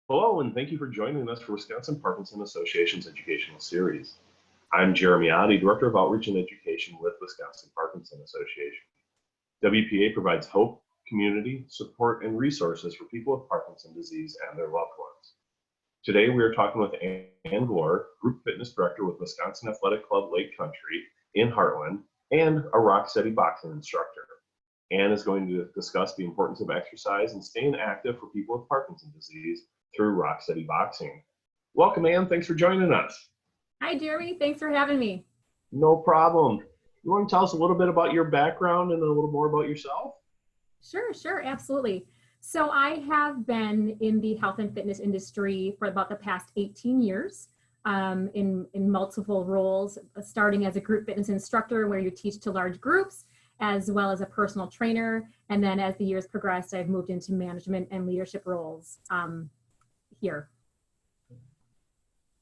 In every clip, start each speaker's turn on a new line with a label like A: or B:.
A: Hello, and thank you for joining us for Wisconsin Parkinson Association's educational series. I'm Jeremy Otte, Director of Outreach and Education with Wisconsin Parkinson Association. WPA provides hope, community, support, and resources for people with Parkinson's disease and their loved ones. Today, we are talking with Ann Glor, Group Fitness Director with Wisconsin Athletic Club Lake Country in Heartland, and a rock steady boxing instructor. Ann is going to discuss the importance of exercise and staying active for people with Parkinson's disease through rock steady boxing. Welcome, Ann. Thanks for joining us.
B: Hi, Jeremy. Thanks for having me.
A: No problem. You want to tell us a little bit about your background and a little more about yourself?
B: Sure, absolutely. So I have been in the health and fitness industry for about the past 18 years in multiple roles, starting as a group fitness instructor where you teach to large groups, as well as a personal trainer. And then as the years progressed, I've moved into management and leadership roles here.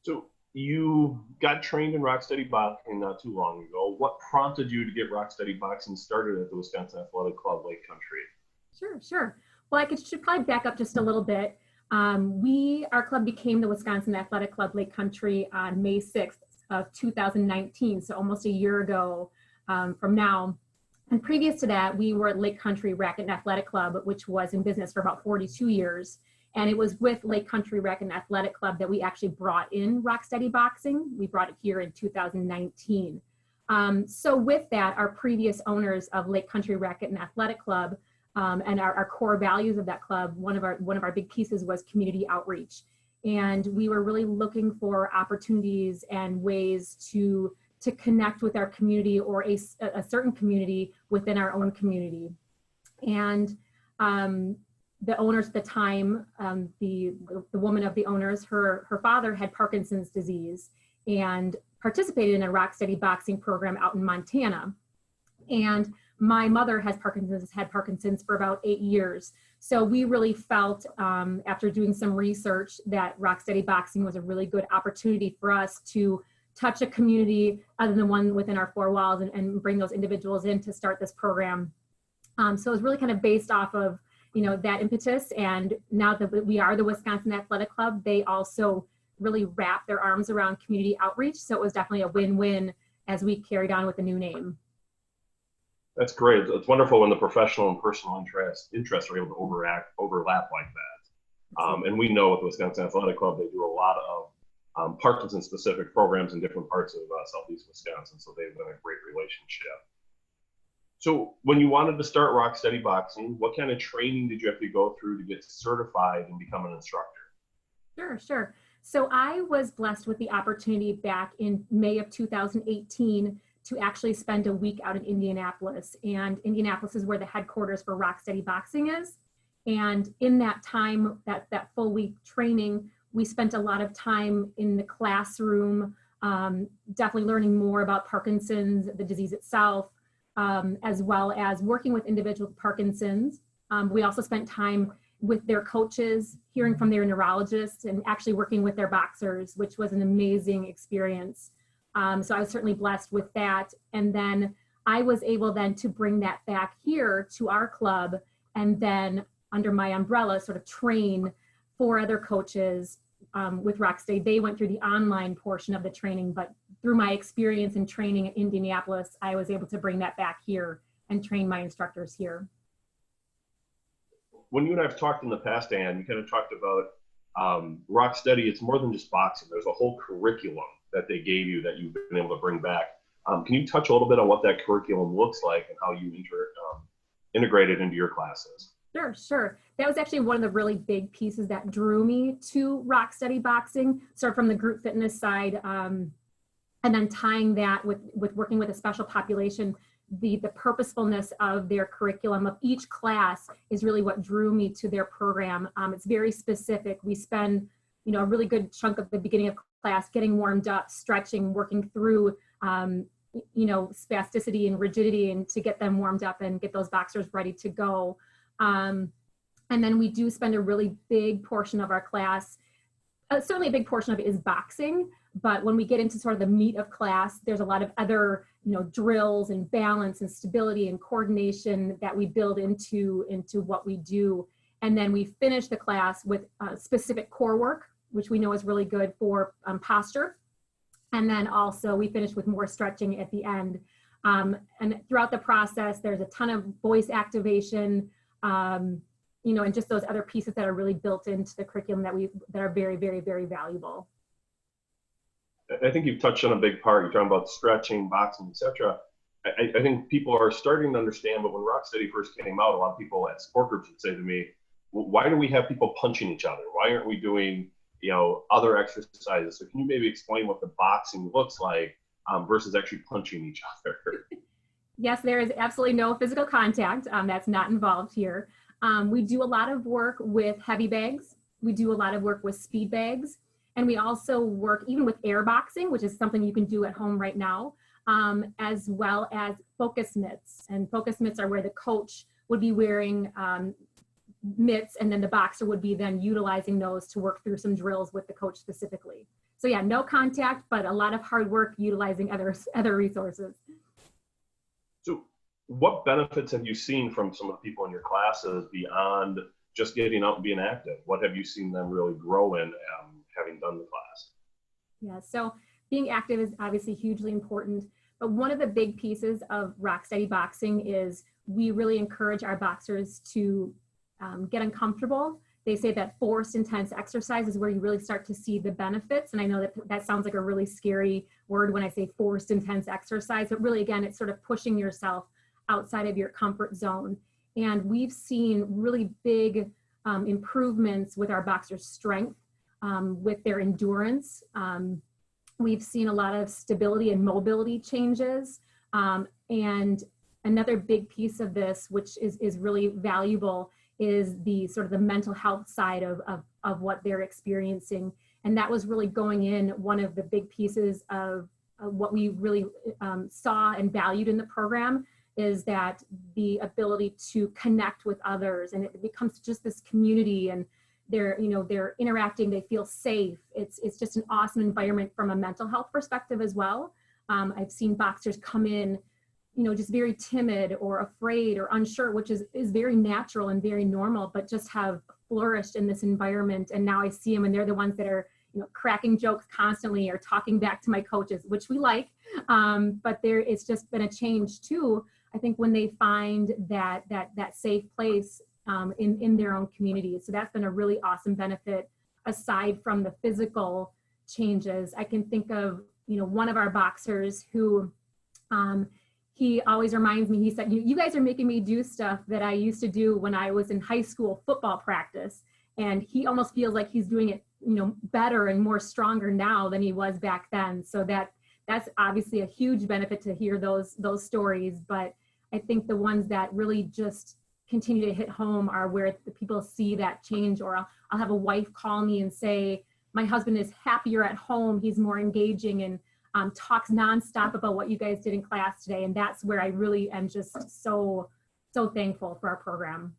A: So you got trained in rock steady boxing not too long ago. What prompted you to get rock steady boxing started at the Wisconsin Athletic Club Lake Country?
B: Sure. Well, should probably back up just a little bit. Our club became the Wisconsin Athletic Club Lake Country on May 6th of 2019, so almost a year ago from now. And previous to that, we were at Lake Country Racquet and Athletic Club, which was in business for about 42 years. And it was with Lake Country Racquet and Athletic Club that we actually brought in rock steady boxing. We brought it here in 2019. So with that, our previous owners of Lake Country Racquet and Athletic Club and our core values of that club, one of our big pieces was community outreach. And we were really looking for opportunities and ways to connect with our community or a certain community within our own community. And the owners at the time, the woman of the owners, her father had Parkinson's disease and participated in a rock steady boxing program out in Montana. And my mother had Parkinson's for about 8 years. So we really felt after doing some research that rock steady boxing was a really good opportunity for us to touch a community other than one within our four walls and bring those individuals in to start this program. So it was really kind of based off of that impetus. And now that we are the Wisconsin Athletic Club, they also really wrap their arms around community outreach. So it was definitely a win-win as we carried on with the new name.
A: That's great. It's wonderful when the professional and personal interests are able to overlap like that. And we know with the Wisconsin Athletic Club, they do a lot of Parkinson-specific programs in different parts of Southeast Wisconsin. So they've been a great relationship. So when you wanted to start rock steady boxing, what kind of training did you have to go through to get certified and become an instructor?
B: Sure. So I was blessed with the opportunity back in May of 2018 to actually spend a week out in Indianapolis. And Indianapolis is where the headquarters for rock steady boxing is. And in that time, that full week training, we spent a lot of time in the classroom, definitely learning more about Parkinson's, the disease itself, as well as working with individuals with Parkinson's. We also spent time with their coaches, hearing from their neurologists, and actually working with their boxers, which was an amazing experience. So I was certainly blessed with that. And then I was able then to bring that back here to our club and then under my umbrella sort of train 4 other coaches with rock steady. They went through the online portion of the training, but through my experience in training in Indianapolis, I was able to bring that back here and train my instructors here.
A: When you and I have talked in the past, Ann, you kind of talked about rock steady. It's more than just boxing. There's a whole curriculum that they gave you that you've been able to bring back. Can you touch a little bit on what that curriculum looks like and how you integrate it into your classes?
B: Sure. That was actually one of the really big pieces that drew me to rock steady boxing, sort of from the group fitness side, and then tying that with working with a special population. The purposefulness of their curriculum of each class is really what drew me to their program. It's very specific. We spend a really good chunk of the beginning of class getting warmed up, stretching, working through spasticity and rigidity, and to get them warmed up and get those boxers ready to go. And then we do spend a really big portion of our class, certainly a big portion of it is boxing, but when we get into sort of the meat of class, there's a lot of other, drills and balance and stability and coordination that we build into what we do. And then we finish the class with specific core work, which we know is really good for posture. And then also we finish with more stretching at the end. And throughout the process, there's a ton of voice activation, you know, and just those other pieces that are really built into the curriculum that are very, very, very valuable.
A: I think you've touched on a big part. You're talking about stretching, boxing, etc. I think people are starting to understand, but when Rocksteady first came out, a lot of people at sport groups would say to me, well, why do we have people punching each other? Why aren't we doing, you know, other exercises? So can you maybe explain what the boxing looks like versus actually punching each other?
B: Yes, there is absolutely no physical contact that's not involved here. We do a lot of work with heavy bags. We do a lot of work with speed bags. And we also work even with air boxing, which is something you can do at home right now, as well as focus mitts. And focus mitts are where the coach would be wearing mitts, and then the boxer would be then utilizing those to work through some drills with the coach specifically. So yeah, no contact, but a lot of hard work utilizing other resources.
A: So what benefits have you seen from some of the people in your classes beyond just getting out and being active? What have you seen them really grow in having done the class?
B: Yeah, so being active is obviously hugely important, but one of the big pieces of Rocksteady Boxing is we really encourage our boxers to get uncomfortable. They say that forced intense exercise is where you really start to see the benefits. And I know that that sounds like a really scary word when I say forced intense exercise, but really, again, it's sort of pushing yourself outside of your comfort zone. And we've seen really big improvements with our boxers' strength, with their endurance. We've seen a lot of stability and mobility changes. And another big piece of this, which is really valuable, is the sort of the mental health side of what they're experiencing. And that was really going in one of the big pieces of what we really saw and valued in the program, is that the ability to connect with others, and it becomes just this community, and they're interacting, they feel safe. It's just an awesome environment from a mental health perspective as well. I've seen boxers come in, just very timid or afraid or unsure, which is very natural and very normal, but just have flourished in this environment. And now I see them, and they're the ones that are, cracking jokes constantly or talking back to my coaches, which we like. But it's just been a change too, I think, when they find that safe place in their own community. So that's been a really awesome benefit aside from the physical changes. I can think of, one of our boxers who, he always reminds me, he said, you guys are making me do stuff that I used to do when I was in high school football practice. And he almost feels like he's doing it, better and more stronger now than he was back then. So that's obviously a huge benefit to hear those stories. But I think the ones that really just continue to hit home are where the people see that change. Or I'll have a wife call me and say, my husband is happier at home. He's more engaging and talks nonstop about what you guys did in class today. And that's where I really am just so thankful for our program.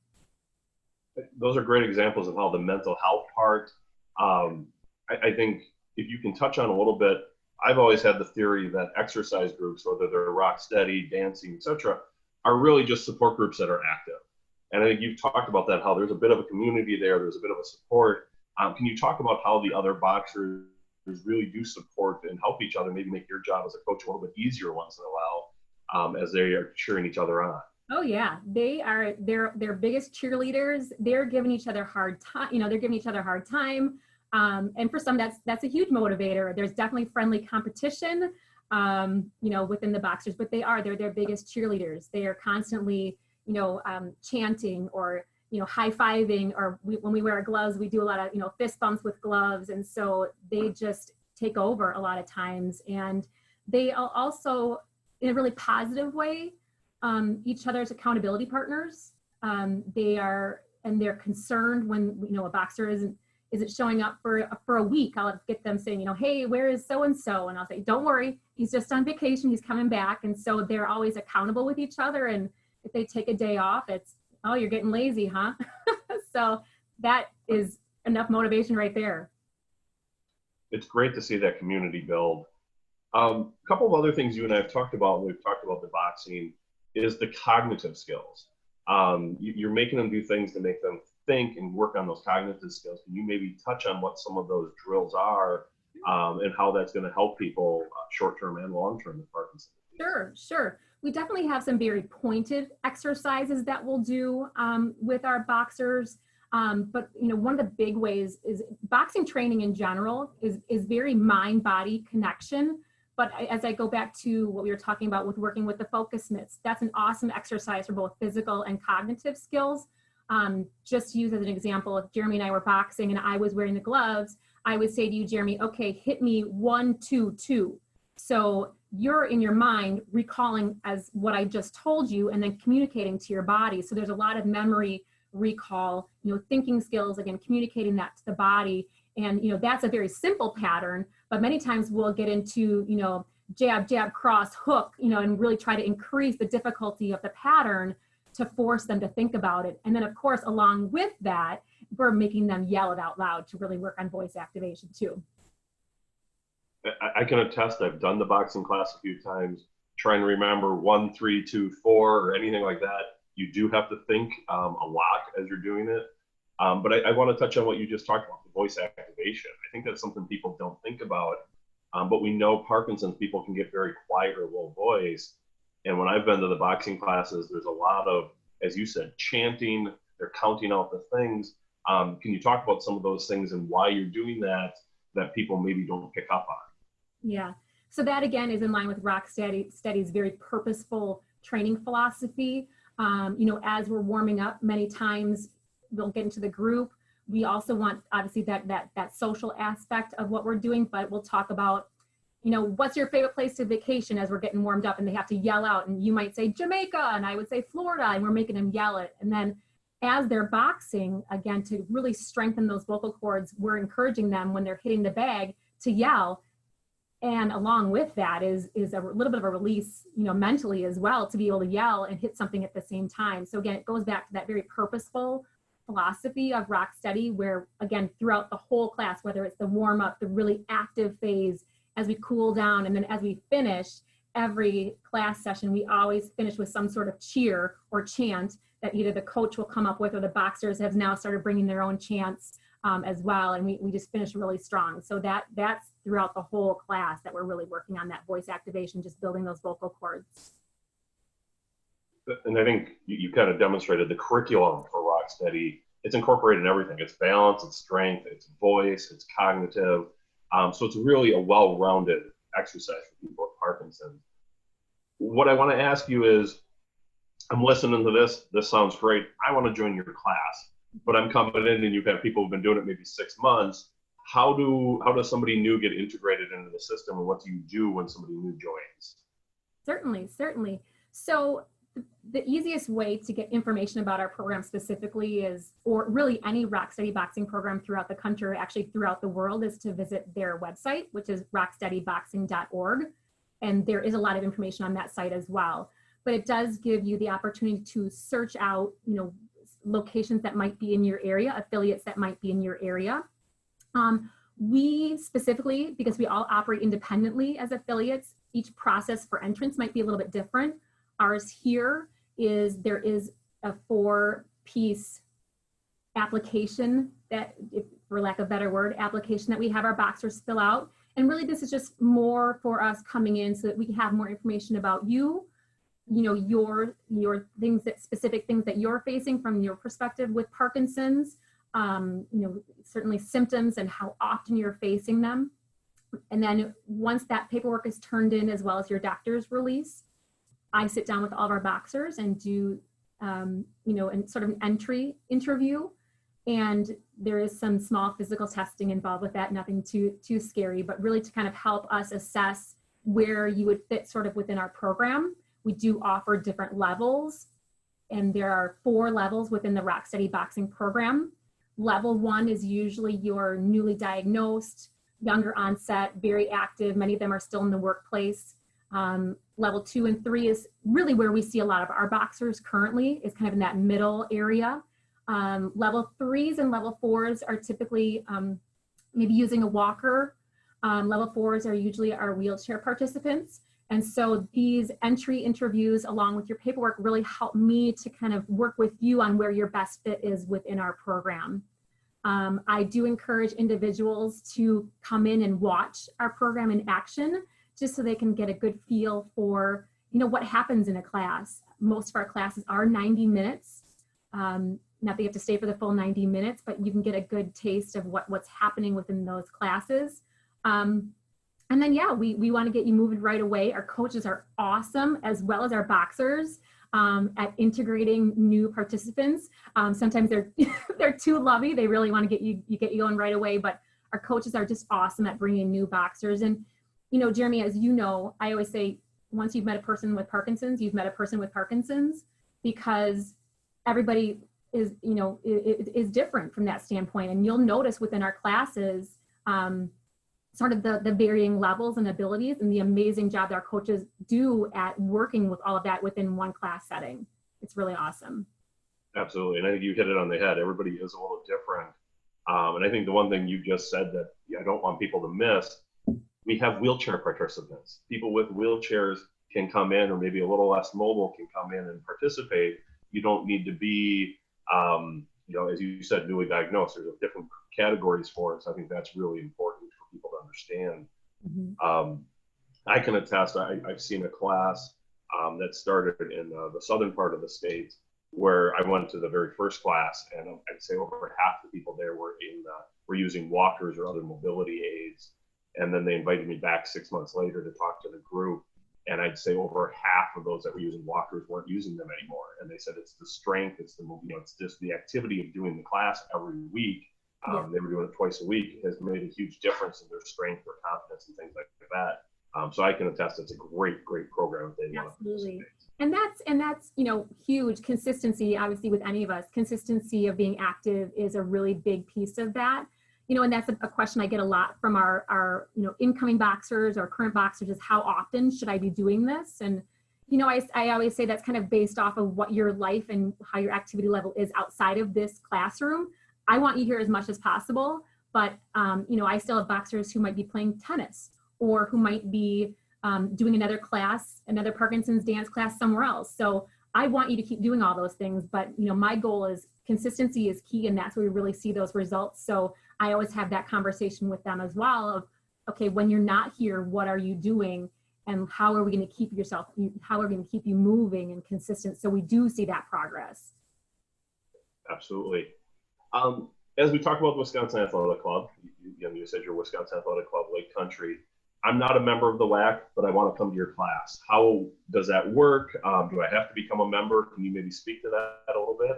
A: Those are great examples of how the mental health part, I think if you can touch on a little bit, I've always had the theory that exercise groups, whether they're Rocksteady, dancing, etc., are really just support groups that are active. And I think you've talked about that, how there's a bit of a community there's a bit of a support. Can you talk about how the other boxers really do support and help each other, maybe make your job as a coach a little bit easier once in a while, as they are cheering each other on?
B: Oh yeah, they are their biggest cheerleaders. They're giving each other hard time. They're giving each other a hard time. And for some, that's a huge motivator. There's definitely friendly competition, within the boxers, but they're their biggest cheerleaders. They are constantly, chanting or, high-fiving, or when we wear gloves, we do a lot of, fist bumps with gloves. And so they just take over a lot of times. And they also, in a really positive way, each other's accountability partners. They're concerned when, a boxer isn't showing up for a week. I'll get them saying, hey, where is so-and-so? And I'll say, don't worry, he's just on vacation, he's coming back. And so they're always accountable with each other. And if they take a day off, it's, oh, you're getting lazy, huh? So that is enough motivation right there.
A: It's great to see that community build. A couple of other things you and I have talked about when we've talked about the boxing is the cognitive skills. You're making them do things to make them think and work on those cognitive skills. Can you maybe touch on what some of those drills are and how that's going to help people short-term and long-term with Parkinson's disease?
B: Sure. We definitely have some very pointed exercises that we'll do with our boxers. But one of the big ways is boxing training in general is very mind-body connection. But as I go back to what we were talking about with working with the focus mitts, that's an awesome exercise for both physical and cognitive skills. Just to use as an example, if Jeremy and I were boxing and I was wearing the gloves, I would say to you, Jeremy, okay, hit me 1, 2, 2. So you're in your mind recalling as what I just told you and then communicating to your body. So there's a lot of memory recall, thinking skills, again, communicating that to the body. And, that's a very simple pattern, but many times we'll get into, jab, jab, cross, hook, and really try to increase the difficulty of the pattern to force them to think about it. And then of course, along with that, we're making them yell it out loud to really work on voice activation too.
A: I can attest, I've done the boxing class a few times, trying to remember 1, 3, 2, 4 or anything like that. You do have to think a lot as you're doing it. But I want to touch on what you just talked about, the voice activation. I think that's something people don't think about. But we know Parkinson's people can get very quiet or low voice. And when I've been to the boxing classes, there's a lot of, as you said, chanting, they're counting out the things. Can you talk about some of those things and why you're doing that people maybe don't pick up on?
B: Yeah, so that again is in line with Rocksteady's very purposeful training philosophy. As we're warming up, many times we'll get into the group. We also want obviously that social aspect of what we're doing, but we'll talk about, what's your favorite place to vacation as we're getting warmed up, and they have to yell out, and you might say Jamaica, and I would say Florida, and we're making them yell it. And then as they're boxing, again, to really strengthen those vocal cords, we're encouraging them when they're hitting the bag to yell. And along with that is a little bit of a release, mentally as well, to be able to yell and hit something at the same time. So again, it goes back to that very purposeful philosophy of Rocksteady, where again, throughout the whole class, whether it's the warm up, the really active phase, as we cool down, and then as we finish every class session, we always finish with some sort of cheer or chant that either the coach will come up with or the boxers have now started bringing their own chants as well. And we just finish really strong. So that's throughout the whole class that we're really working on that voice activation, just building those vocal cords.
A: And I think you kind of demonstrated the curriculum for Rocksteady. It's incorporated in everything. It's balance, it's strength, it's voice, it's cognitive. So it's really a well-rounded exercise for people with Parkinson's. What I want to ask you is, I'm listening to this sounds great. I want to join your class, but I'm coming in and you've had people who've been doing it maybe 6 months. How does somebody new get integrated into the system, and what do you do when somebody new joins?
B: Certainly. So the easiest way to get information about our program specifically is, or really any Rocksteady boxing program throughout the country, actually throughout the world, is to visit their website, which is rocksteadyboxing.org. And there is a lot of information on that site as well. But it does give you the opportunity to search out, locations that might be in your area, affiliates that might be in your area. We specifically, because we all operate independently as affiliates, each process for entrance might be a little bit different. Ours here is, there is a 4-piece application that, if, for lack of a better word, application that we have our boxers fill out. And really this is just more for us coming in so that we can have more information about you, your things, that specific things that you're facing from your perspective with Parkinson's, certainly symptoms and how often you're facing them. And then once that paperwork is turned in, as well as your doctor's release, I sit down with all of our boxers and do, and sort of an entry interview. And there is some small physical testing involved with that, nothing too scary, but really to kind of help us assess where you would fit sort of within our program. We do offer different levels, and there are 4 levels within the Rocksteady boxing program. Level 1 is usually your newly diagnosed, younger onset, very active. Many of them are still in the workplace. Level 2 and 3 is really where we see a lot of our boxers currently, is kind of in that middle area. Level 3s and level 4s are typically maybe using a walker. Level 4s are usually our wheelchair participants. And so these entry interviews along with your paperwork really help me to kind of work with you on where your best fit is within our program. I do encourage individuals to come in and watch our program in action, just so they can get a good feel for, what happens in a class. Most of our classes are 90 minutes. Not that you have to stay for the full 90 minutes, but you can get a good taste of what's happening within those classes. And then, yeah, we want to get you moving right away. Our coaches are awesome, as well as our boxers, at integrating new participants. Sometimes they're too lovey. They really want to get you going right away, but our coaches are just awesome at bringing new boxers. And, Jeremy, as you know, I always say, once you've met a person with Parkinson's, you've met a person with Parkinson's, because everybody is, is different from that standpoint. And you'll notice within our classes, sort of the varying levels and abilities and the amazing job that our coaches do at working with all of that within one class setting. It's really awesome.
A: Absolutely. And I think you hit it on the head. Everybody is a little different. And I think the one thing you just said that I don't want people to miss, we have wheelchair participants. People with wheelchairs can come in, or maybe a little less mobile can come in and participate. You don't need to be, as you said, newly diagnosed. There's different categories for it. So I think that's really important for people to understand. Mm-hmm. I can attest, I've seen a class that started in the southern part of the state, where I went to the very first class, and I'd say over half the people there were using walkers or other mobility aids. And then they invited me back 6 months later to talk to the group. And I'd say over half of those that were using walkers weren't using them anymore. And they said it's the strength, it's it's just the activity of doing the class every week. They were doing it twice a week. It has made a huge difference in their strength, their confidence, and things like that. So I can attest it's a great program if they want to participate.
B: And that's huge. Consistency, obviously, with any of us, consistency of being active is a really big piece of that. And that's a question I get a lot from our incoming boxers or current boxers, is how often should I be doing this? And, I always say that's kind of based off of what your life and how your activity level is outside of this classroom. I want you here as much as possible, but, I still have boxers who might be playing tennis, or who might be doing another Parkinson's dance class somewhere else. So I want you to keep doing all those things, but, my goal is consistency is key, and that's where we really see those results. So I always have that conversation with them as well of, okay, when you're not here, what are you doing? And how are we going to keep you moving and consistent, so we do see that progress?
A: Absolutely. As we talk about the Wisconsin Athletic Club, you said you're Wisconsin Athletic Club Lake Country. I'm not a member of the WAC, but I want to come to your class. How does that work? Do I have to become a member? Can you maybe speak to that a little bit?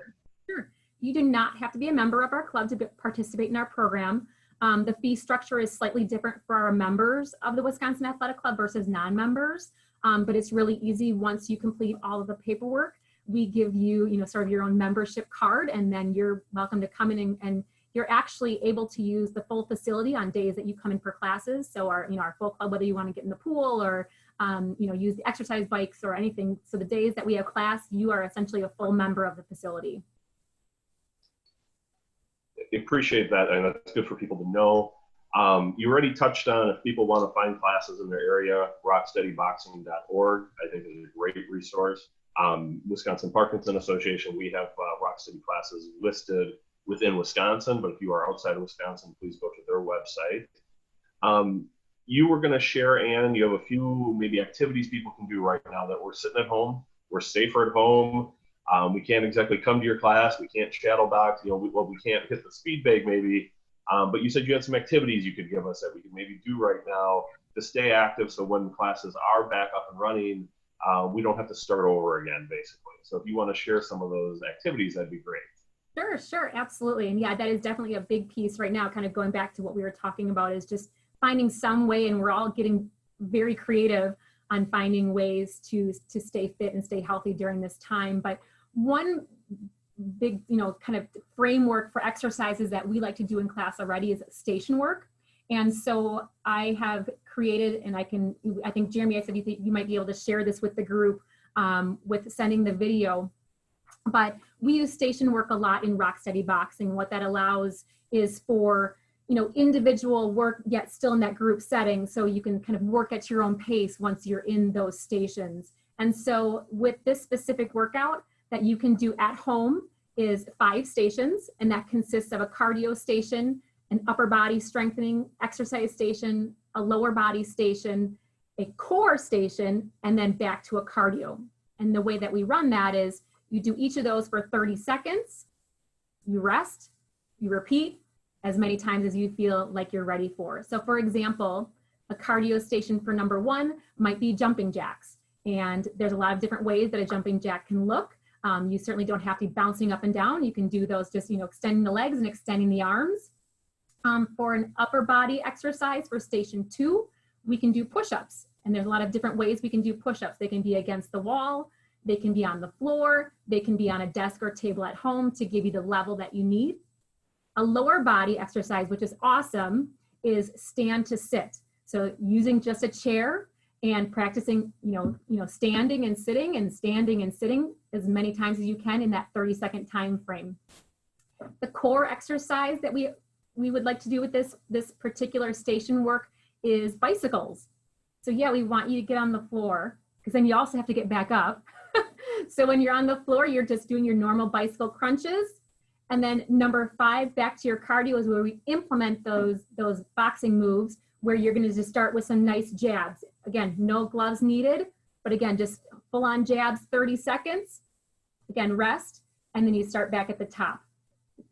B: Sure. You do not have to be a member of our club to participate in our program. The fee structure is slightly different for our members of the Wisconsin Athletic Club versus non-members, but it's really easy. Once you complete all of the paperwork, we give you, sort of your own membership card, and then you're welcome to come in and you're actually able to use the full facility on days that you come in for classes. So our full club, whether you want to get in the pool or, use the exercise bikes or anything. So the days that we have class, you are essentially a full member of the facility.
A: Appreciate that, and that's good for people to know. You already touched on, if people want to find classes in their area, rocksteadyboxing.org, I think is a great resource. Wisconsin Parkinson Association, we have Rocksteady classes listed within Wisconsin, but if you are outside of Wisconsin, please go to their website. You were going to share, Ann, you have a few maybe activities people can do right now that we're sitting at home, we're safer at home. We can't exactly come to your class. We can't shadow box. We can't hit the speed bag maybe. But you said you had some activities you could give us that we could maybe do right now to stay active, so when classes are back up and running, we don't have to start over again, basically. So if you want to share some of those activities, that'd be great.
B: Sure, absolutely. And yeah, that is definitely a big piece right now, kind of going back to what we were talking about, is just finding some way, and we're all getting very creative on finding ways to stay fit and stay healthy during this time. But one big, kind of framework for exercises that we like to do in class already is station work. And so I have created, and I think Jeremy, I said you might be able to share this with the group with sending the video, but we use station work a lot in Rocksteady Boxing. What that allows is for individual work, yet still in that group setting, so you can kind of work at your own pace once you're in those stations. And so with this specific workout that you can do at home is 5 stations, and that consists of a cardio station, an upper body strengthening exercise station, a lower body station, a core station, and then back to a cardio. And the way that we run that is you do each of those for 30 seconds, you rest, you repeat as many times as you feel like you're ready for. So for example, a cardio station for number 1 might be jumping jacks. And there's a lot of different ways that a jumping jack can look. You certainly don't have to be bouncing up and down. You can do those just, extending the legs and extending the arms. For an upper body exercise for station 2, we can do push-ups. And there's a lot of different ways we can do push-ups. They can be against the wall, they can be on the floor, they can be on a desk or table at home to give you the level that you need. A lower body exercise, which is awesome, is stand to sit. So using just a chair and practicing, standing and sitting and standing and sitting as many times as you can in that 30-second time frame. The core exercise that we would like to do with this particular station work is bicycles. So yeah, we want you to get on the floor, because then you also have to get back up. So when you're on the floor, you're just doing your normal bicycle crunches. And then number 5, back to your cardio, is where we implement those boxing moves, where you're going to just start with some nice jabs. Again, no gloves needed, but again, just full on jabs, 30 seconds. Again, rest, and then you start back at the top.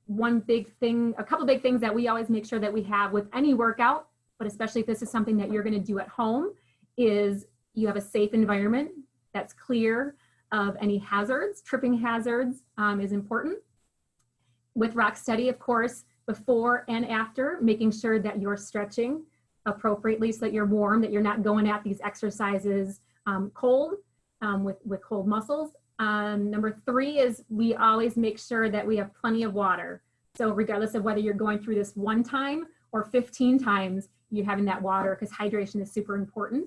B: A couple big things that we always make sure that we have with any workout, but especially if this is something that you're going to do at home, is you have a safe environment that's clear of any hazards. Tripping hazards is important. With Rocksteady, of course, before and after, making sure that you're stretching appropriately so that you're warm, that you're not going at these exercises cold, with cold muscles. Number 3 is we always make sure that we have plenty of water. So regardless of whether you're going through this 1 time or 15 times, you're having that water, because hydration is super important.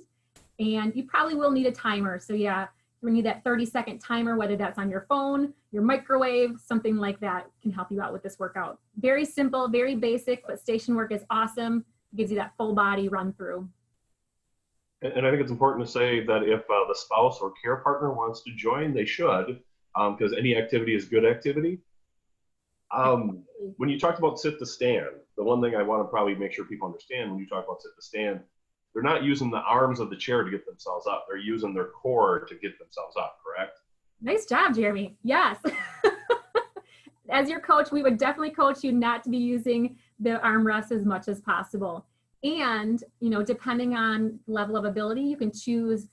B: And you probably will need a timer. So yeah, you need that 30-second timer, whether that's on your phone, your microwave, something like that can help you out with this workout. Very simple, very basic, but station work is awesome. It gives you that full body run through.
A: And I think it's important to say that if the spouse or care partner wants to join, they should, because any activity is good activity. When you talked about sit to stand, the one thing I want to probably make sure people understand when you talk about sit to stand, they're not using the arms of the chair to get themselves up. They're using their core to get themselves up, correct?
B: Nice job, Jeremy. Yes. As your coach, we would definitely coach you not to be using the armrest as much as possible. And, depending on level of ability, you can choose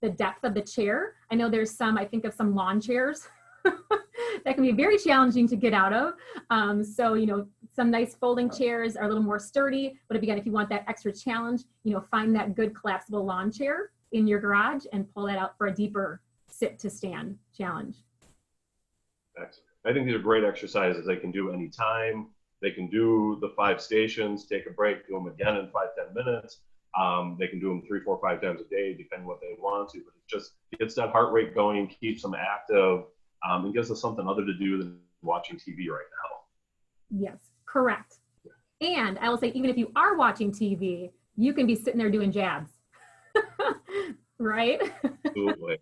B: the depth of the chair. I know there's I think of some lawn chairs that can be very challenging to get out of. So, some nice folding chairs are a little more sturdy, but if you want that extra challenge, find that good collapsible lawn chair in your garage and pull that out for a deeper sit to stand challenge.
A: Excellent. I think these are great exercises they can do anytime. They can do the 5 stations, take a break, do them again in 5-10 minutes. They can do them 3, 4, 5 times a day, depending what they want to, but it just gets that heart rate going, keeps them active, and gives us something other to do than watching TV right now.
B: Yes, correct. And I will say, even if you are watching TV, you can be sitting there doing jabs, right?
A: Absolutely.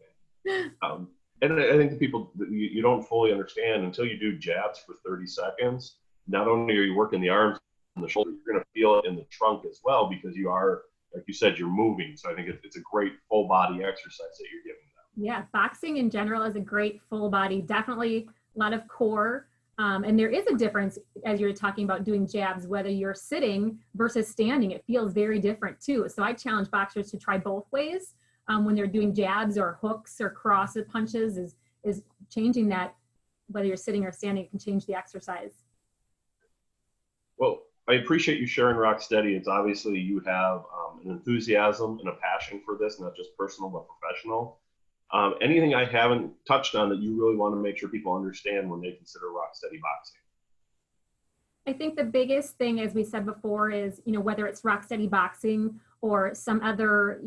A: And I think the people, you don't fully understand until you do jabs for 30 seconds. Not only are you working the arms and the shoulder, you're going to feel it in the trunk as well, because you are, like you said, you're moving. So I think it's a great full body exercise that you're giving them.
B: Yeah, boxing in general is a great full body, definitely a lot of core. And there is a difference, as you're talking about doing jabs, whether you're sitting versus standing. It feels very different too. So I challenge boxers to try both ways when they're doing jabs or hooks or cross punches, is changing that, whether you're sitting or standing, it can change the exercise.
A: Well, I appreciate you sharing Rocksteady. It's obviously you have an enthusiasm and a passion for this, not just personal, but professional. Anything I haven't touched on that you really want to make sure people understand when they consider Rocksteady boxing?
B: I think the biggest thing, as we said before, is, whether it's Rocksteady boxing or some other,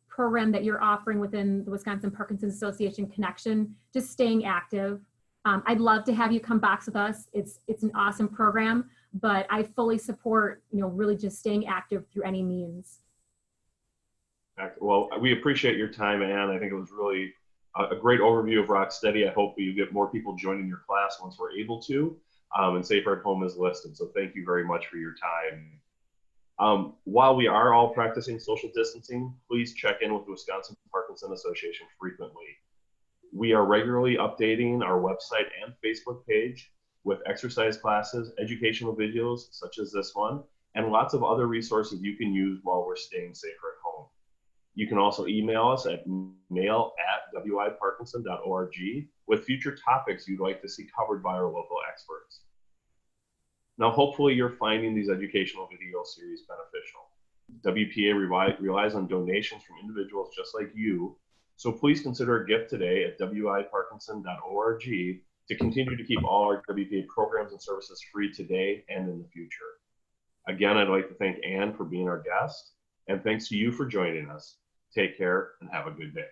B: program that you're offering within the Wisconsin Parkinson Association connection, just staying active. I'd love to have you come box with us. It's an awesome program, but I fully support, really just staying active through any means.
A: Well, we appreciate your time, Ann. I think it was really a great overview of Rocksteady. I hope you get more people joining your class once we're able to, and Safer at Home is listed. So thank you very much for your time. While we are all practicing social distancing, please check in with the Wisconsin Parkinson Association frequently. We are regularly updating our website and Facebook page with exercise classes, educational videos such as this one, and lots of other resources you can use while we're staying safer at home. You can also email us at mail@wiparkinson.org with future topics you'd like to see covered by our local experts. Now, hopefully you're finding these educational video series beneficial. WPA relies on donations from individuals just like you, so please consider a gift today at wiparkinson.org to continue to keep all our WPA programs and services free today and in the future. Again, I'd like to thank Ann for being our guest, and thanks to you for joining us. Take care and have a good day.